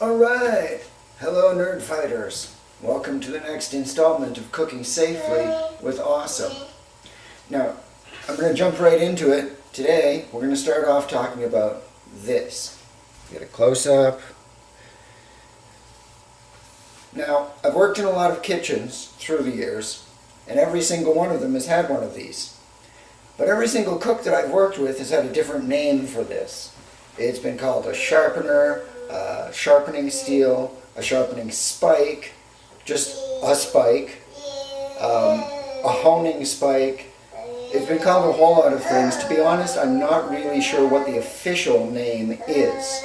Alright, hello nerd fighters. Welcome to the next installment of Cooking Safely with Awesome. Now, I'm going to jump right into it. Today, we're going to start off talking about this. Get a close-up. Now, I've worked in a lot of kitchens through the years, and every single one of them has had one of these. But every single cook that I've worked with has had a different name for this. It's been called a sharpener, a sharpening steel, a sharpening spike, just a spike, a honing spike. It's been called a whole lot of things. To be honest, I'm not really sure what the official name is.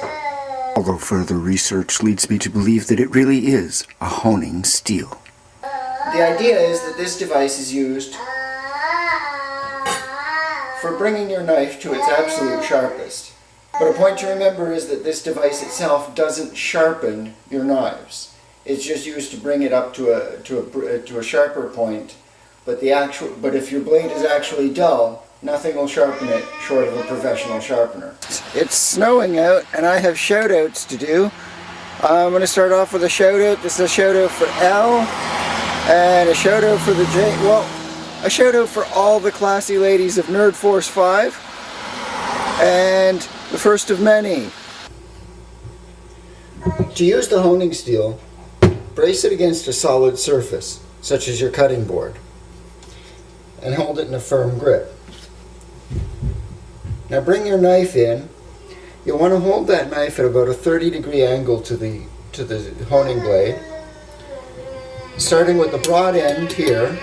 Although further research leads me to believe that it really is a honing steel. The idea is that this device is used for bringing your knife to its absolute sharpest. But a point to remember is that this device itself doesn't sharpen your knives. It's just used to bring it up to a sharper point. But if your blade is actually dull, nothing will sharpen it short of a professional sharpener. It's snowing out and I have shoutouts to do. I'm going to start off with a shoutout. This is a shoutout for L and a shoutout for the J. Well, a shoutout for all the classy ladies of Nerd Force 5 and the first of many. To use the honing steel, brace it against a solid surface, such as your cutting board, and hold it in a firm grip. Now bring your knife in. You'll want to hold that knife at about a 30-degree angle to the honing blade. Starting with the broad end here,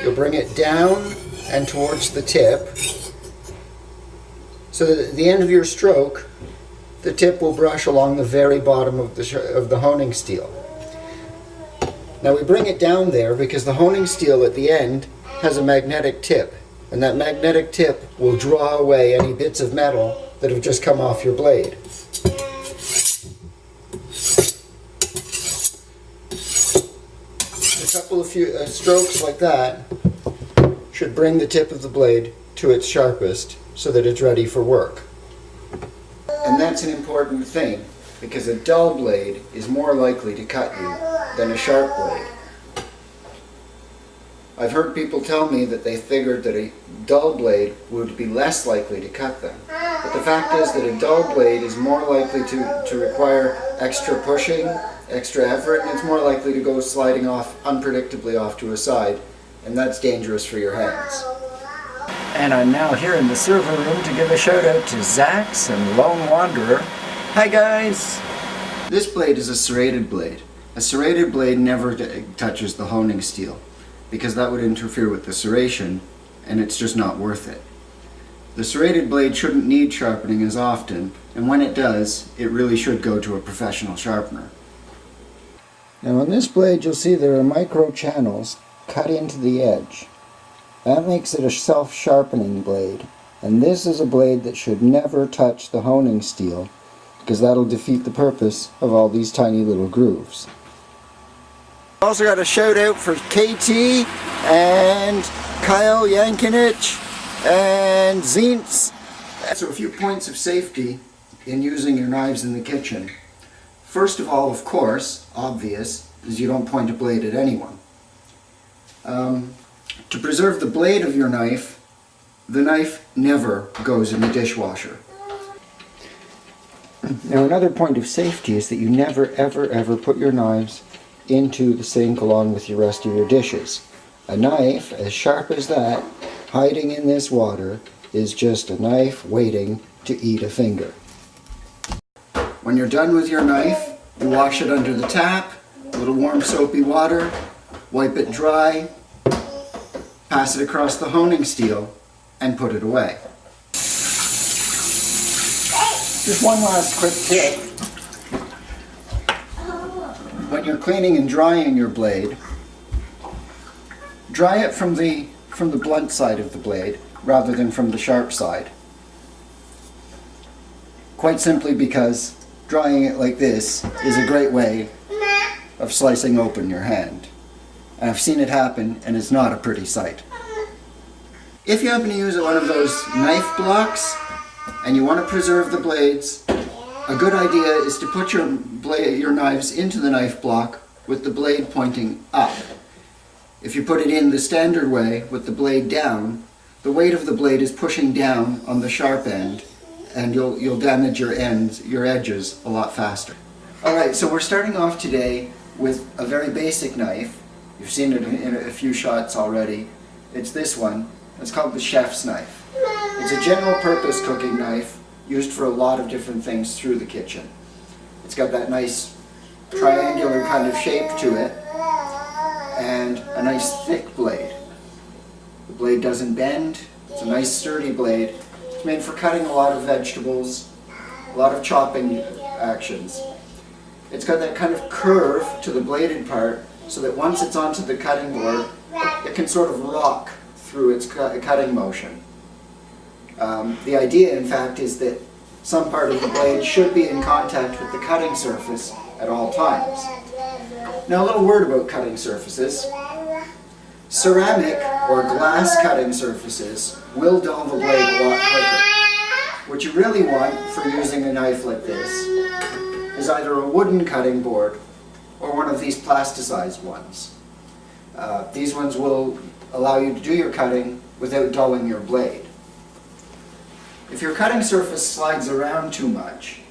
you'll bring it down and towards the tip, so that at the end of your stroke, the tip will brush along the very bottom of the honing steel. Now we bring it down there because the honing steel at the end has a magnetic tip, and that magnetic tip will draw away any bits of metal that have just come off your blade. A couple of strokes like that should bring the tip of the blade to its sharpest so that it's ready for work. And that's an important thing, because a dull blade is more likely to cut you than a sharp blade. I've heard people tell me that they figured that a dull blade would be less likely to cut them. But the fact is that a dull blade is more likely to require extra pushing, extra effort, and it's more likely to go sliding off unpredictably off to a side, and that's dangerous for your hands. And I'm now here in the server room to give a shout out to Zax and Lone Wanderer. Hi guys! This blade is a serrated blade. A serrated blade never touches the honing steel, because that would interfere with the serration, and it's just not worth it. The serrated blade shouldn't need sharpening as often, and when it does, it really should go to a professional sharpener. Now on this blade you'll see there are micro channels cut into the edge. That makes it a self-sharpening blade, and this is a blade that should never touch the honing steel, because that'll defeat the purpose of all these tiny little grooves. Also got a shout out for KT and Kyle Yankinich and Zintz. So a few points of safety in using your knives in the kitchen. First of all, of course, obvious, is you don't point a blade at anyone. To preserve the blade of your knife, the knife never goes in the dishwasher. Now another point of safety is that you never ever put your knives into the sink along with the rest of your dishes. A knife as sharp as that, hiding in this water, is just a knife waiting to eat a finger. When you're done with your knife, you wash it under the tap, a little warm soapy water, wipe it dry, pass it across the honing steel, and put it away. Just one last quick tip. When you're cleaning and drying your blade, dry it from the blunt side of the blade rather than from the sharp side. Quite simply because drying it like this is a great way of slicing open your hand. And I've seen it happen, and it's not a pretty sight. If you happen to use one of those knife blocks and you want to preserve the blades A good idea is to put your knives into the knife block with the blade pointing up. If you put it in the standard way with the blade down, the weight of the blade is pushing down on the sharp end, and you'll damage your edges a lot faster. Alright, so we're starting off today with a very basic knife. You've seen it in a few shots already. It's this one. It's called the chef's knife. It's a general purpose cooking knife used for a lot of different things through the kitchen. It's got that nice triangular kind of shape to it and a nice thick blade. The blade doesn't bend. It's a nice sturdy blade. It's made for cutting a lot of vegetables, a lot of chopping actions. It's got that kind of curve to the bladed part so that once it's onto the cutting board, it can sort of rock through its cutting motion. The idea, in fact, is that some part of the blade should be in contact with the cutting surface at all times. Now, a little word about cutting surfaces. Ceramic or glass cutting surfaces will dull the blade a lot quicker. What you really want for using a knife like this is either a wooden cutting board or one of these plasticized ones. These ones will allow you to do your cutting without dulling your blade. If your cutting surface slides around too much,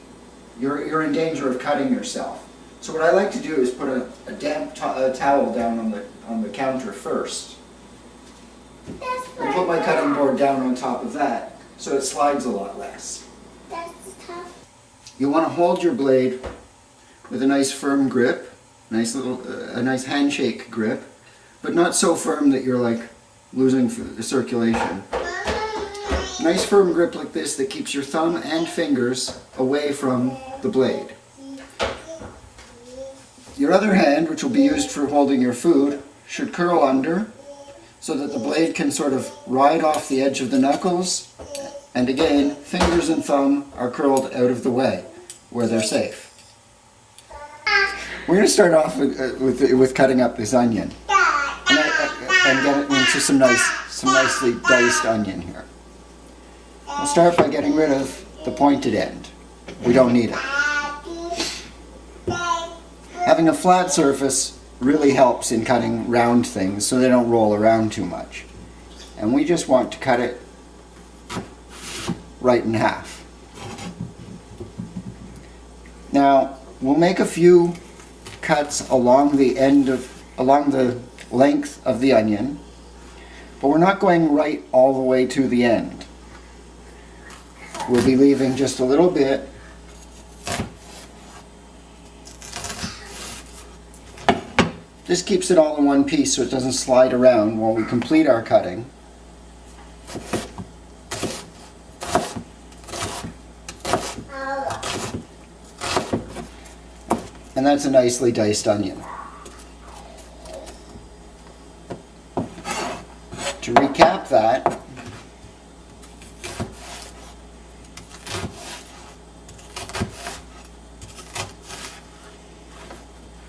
you're in danger of cutting yourself. So what I like to do is put a damp towel down on the counter first, and put my cutting board down on top of that so it slides a lot less. You want to hold your blade with a nice firm grip, a nice handshake grip, but not so firm that you're like losing the circulation. Nice firm grip like this that keeps your thumb and fingers away from the blade. Your other hand, which will be used for holding your food, should curl under so that the blade can sort of ride off the edge of the knuckles, and again, fingers and thumb are curled out of the way where they're safe. We're going to start off with cutting up this onion and get it into some nicely diced onion here. We'll start by getting rid of the pointed end. We don't need it. Having a flat surface really helps in cutting round things so they don't roll around too much. And we just want to cut it right in half. Now, we'll make a few cuts along the length of the onion, but we're not going right all the way to the end. We'll be leaving just a little bit . This keeps it all in one piece so it doesn't slide around while we complete our cutting. And that's a nicely diced onion. To recap that,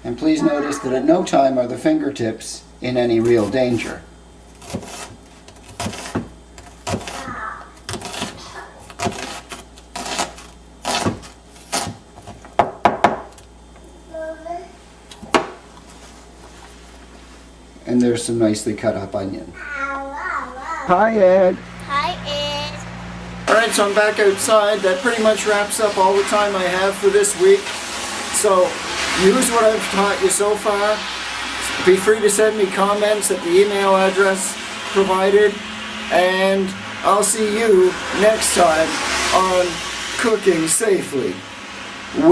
and please notice that at no time are the fingertips in any real danger. And there's some nicely cut up onion. Hi, Ed. Hi, Ed. Alright, so I'm back outside. That pretty much wraps up all the time I have for this week. So, use what I've taught you so far. Be free to send me comments at the email address provided. And I'll see you next time on Cooking Safely with